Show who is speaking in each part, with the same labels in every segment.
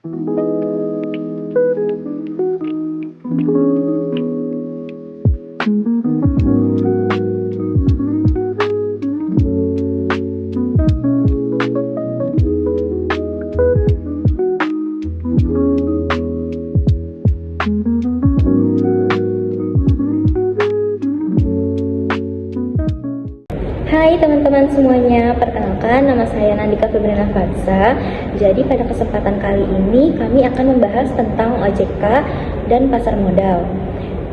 Speaker 1: Hai teman-teman semuanya, perkenalkan nama saya Nandika Febrina Fatsa. Jadi pada kesempatan kali ini kami akan membahas tentang OJK dan pasar modal.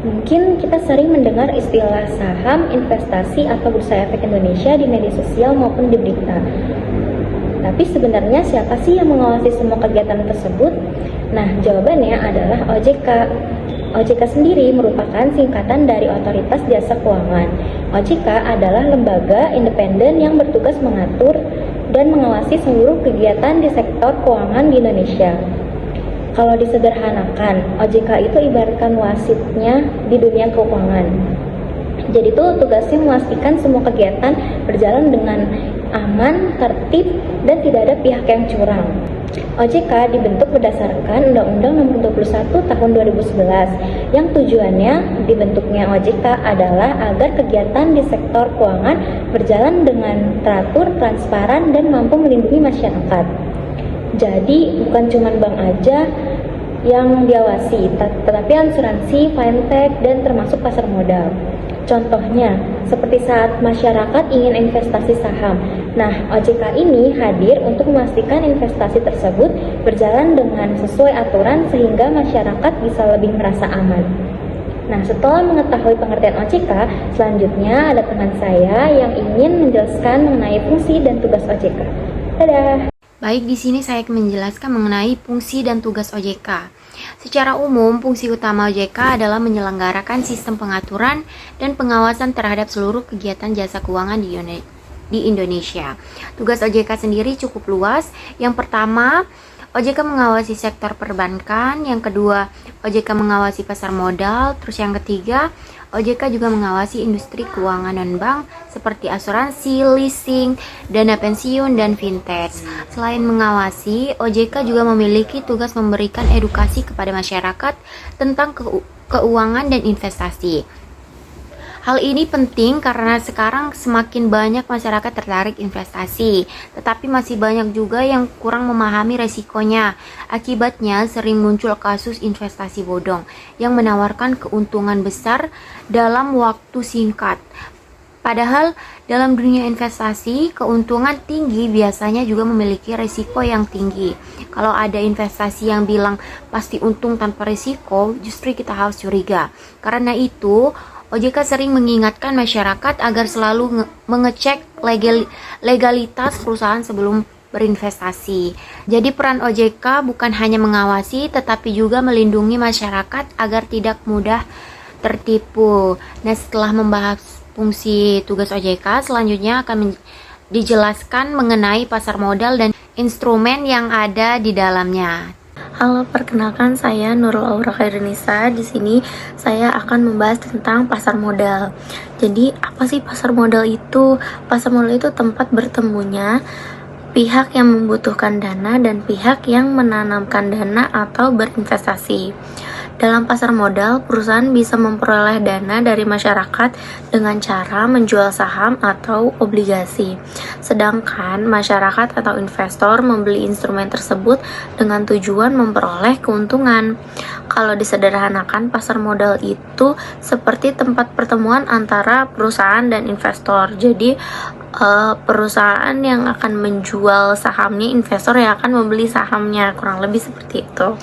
Speaker 1: Mungkin kita sering mendengar istilah saham, investasi, atau bursa efek Indonesia di media sosial maupun di berita. Tapi sebenarnya siapa sih yang mengawasi semua kegiatan tersebut? Nah, jawabannya adalah OJK. OJK sendiri merupakan singkatan dari Otoritas Jasa Keuangan. OJK adalah lembaga independen yang bertugas mengatur dan mengawasi seluruh kegiatan di sektor keuangan di Indonesia. Kalau disederhanakan, OJK itu ibaratkan wasitnya di dunia keuangan. Jadi itu tugasnya memastikan semua kegiatan berjalan dengan aman, tertib, dan tidak ada pihak yang curang. OJK dibentuk berdasarkan Undang-Undang Nomor 21 Tahun 2011 yang tujuannya dibentuknya OJK adalah agar kegiatan di sektor keuangan berjalan dengan teratur, transparan, dan mampu melindungi masyarakat. Jadi bukan cuma bank aja yang diawasi, tetapi asuransi, fintech, dan termasuk pasar modal. Contohnya, seperti saat masyarakat ingin investasi saham. Nah, OJK ini hadir untuk memastikan investasi tersebut berjalan dengan sesuai aturan sehingga masyarakat bisa lebih merasa aman. Nah, setelah mengetahui pengertian OJK, selanjutnya ada teman saya yang ingin menjelaskan mengenai fungsi dan tugas OJK. Dadah!
Speaker 2: Baik, di sini saya akan menjelaskan mengenai fungsi dan tugas OJK. Secara umum, fungsi utama OJK adalah menyelenggarakan sistem pengaturan dan pengawasan terhadap seluruh kegiatan jasa keuangan di Indonesia. Tugas OJK sendiri cukup luas. Yang pertama, OJK mengawasi sektor perbankan. Yang kedua, OJK mengawasi pasar modal. Terus yang ketiga, OJK juga mengawasi industri keuangan non-bank seperti asuransi, leasing, dana pensiun, dan fintech. Selain mengawasi, OJK juga memiliki tugas memberikan edukasi kepada masyarakat tentang keuangan dan investasi. Hal ini penting karena sekarang semakin banyak masyarakat tertarik investasi, tetapi masih banyak juga yang kurang memahami resikonya. Akibatnya sering muncul kasus investasi bodong yang menawarkan keuntungan besar dalam waktu singkat. Padahal dalam dunia investasi, keuntungan tinggi biasanya juga memiliki risiko yang tinggi. Kalau ada investasi yang bilang pasti untung tanpa risiko, justru kita harus curiga. Karena itu, OJK sering mengingatkan masyarakat agar selalu mengecek legalitas perusahaan sebelum berinvestasi. Jadi peran OJK bukan hanya mengawasi, tetapi juga melindungi masyarakat agar tidak mudah tertipu. Nah, setelah membahas fungsi tugas OJK, selanjutnya akan dijelaskan mengenai pasar modal dan instrumen yang ada di dalamnya.
Speaker 3: Halo, perkenalkan saya Nurul Aura Khairunisa. Di sini saya akan membahas tentang pasar modal. Jadi, apa sih pasar modal itu? Pasar modal itu tempat bertemunya pihak yang membutuhkan dana dan pihak yang menanamkan dana atau berinvestasi. Dalam pasar modal, perusahaan bisa memperoleh dana dari masyarakat dengan cara menjual saham atau obligasi. Sedangkan masyarakat atau investor membeli instrumen tersebut dengan tujuan memperoleh keuntungan. Kalau disederhanakan, pasar modal itu seperti tempat pertemuan antara perusahaan dan investor. Jadi, perusahaan yang akan menjual sahamnya, investor yang akan membeli sahamnya, kurang lebih seperti itu.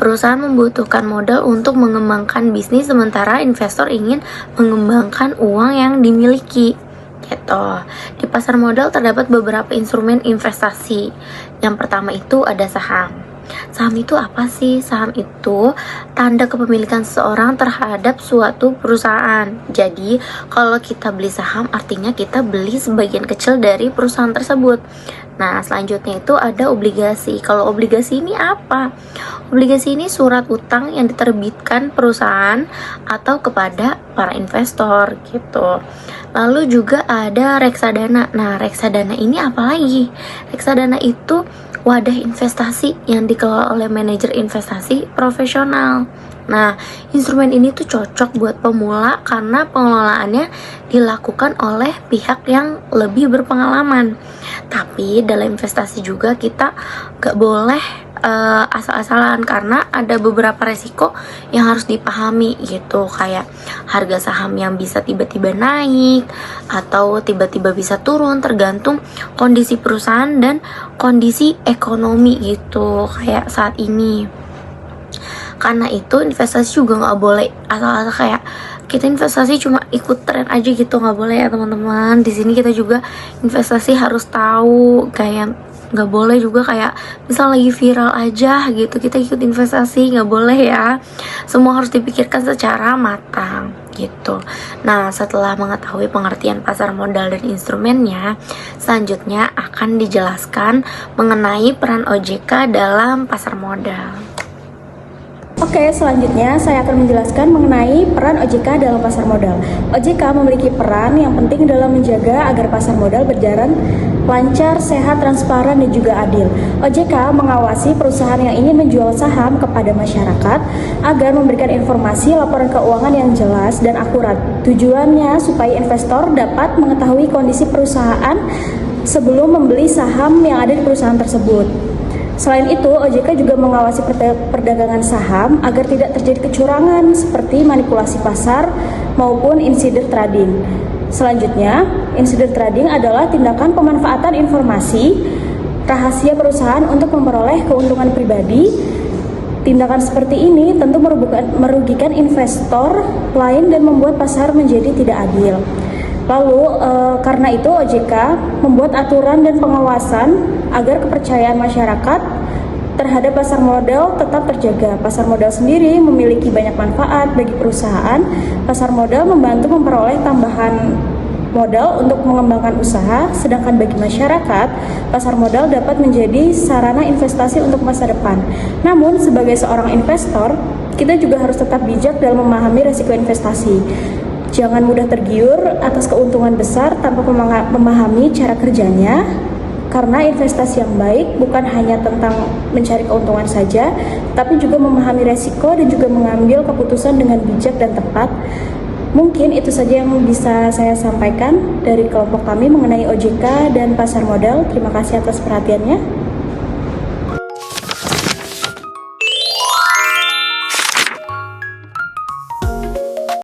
Speaker 3: Perusahaan membutuhkan modal untuk mengembangkan bisnis, sementara investor ingin mengembangkan uang yang dimiliki. Gitu. Di pasar modal terdapat beberapa instrumen investasi. Yang pertama itu ada saham. Saham itu apa sih? Saham itu tanda kepemilikan seseorang terhadap suatu perusahaan. Jadi, kalau kita beli saham, artinya kita beli sebagian kecil dari perusahaan tersebut. Nah, selanjutnya itu ada obligasi. Kalau obligasi ini apa? Obligasi ini surat utang yang diterbitkan perusahaan atau kepada para investor gitu. Lalu juga ada reksadana. Nah, reksadana ini apa lagi? Reksadana itu wadah investasi yang dikelola oleh manajer investasi profesional. Nah, instrumen ini tuh cocok buat pemula karena pengelolaannya dilakukan oleh pihak yang lebih berpengalaman. Tapi dalam investasi juga kita gak boleh asal-asalan karena ada beberapa resiko yang harus dipahami gitu, kayak harga saham yang bisa tiba-tiba naik atau tiba-tiba bisa turun tergantung kondisi perusahaan dan kondisi ekonomi gitu kayak saat ini. Karena itu investasi juga nggak boleh asal-asal kayak kita investasi cuma ikut tren aja gitu, nggak boleh ya teman-teman. Di sini kita juga investasi harus tahu, kayak nggak boleh juga kayak misal lagi viral aja gitu kita ikut investasi, nggak boleh ya. Semua harus dipikirkan secara matang gitu. Nah, setelah mengetahui pengertian pasar modal dan instrumennya, selanjutnya akan dijelaskan mengenai peran OJK dalam pasar modal.
Speaker 4: Oke, selanjutnya saya akan menjelaskan mengenai peran OJK dalam pasar modal. OJK memiliki peran yang penting dalam menjaga agar pasar modal berjalan lancar, sehat, transparan, dan juga adil. OJK mengawasi perusahaan yang ingin menjual saham kepada masyarakat agar memberikan informasi laporan keuangan yang jelas dan akurat. Tujuannya supaya investor dapat mengetahui kondisi perusahaan sebelum membeli saham yang ada di perusahaan tersebut. Selain itu, OJK juga mengawasi perdagangan saham agar tidak terjadi kecurangan seperti manipulasi pasar maupun insider trading. Selanjutnya, insider trading adalah tindakan pemanfaatan informasi rahasia perusahaan untuk memperoleh keuntungan pribadi. Tindakan seperti ini tentu merugikan investor lain dan membuat pasar menjadi tidak adil. Lalu, karena itu OJK membuat aturan dan pengawasan agar kepercayaan masyarakat terhadap pasar modal tetap terjaga. Pasar modal sendiri memiliki banyak manfaat bagi perusahaan. Pasar modal membantu memperoleh tambahan modal untuk mengembangkan usaha, sedangkan bagi masyarakat, pasar modal dapat menjadi sarana investasi untuk masa depan. Namun, sebagai seorang investor, kita juga harus tetap bijak dalam memahami risiko investasi. Jangan mudah tergiur atas keuntungan besar tanpa memahami cara kerjanya, karena investasi yang baik bukan hanya tentang mencari keuntungan saja, tapi juga memahami resiko dan juga mengambil keputusan dengan bijak dan tepat. Mungkin itu saja yang bisa saya sampaikan dari kelompok kami mengenai OJK dan pasar modal. Terima kasih atas perhatiannya.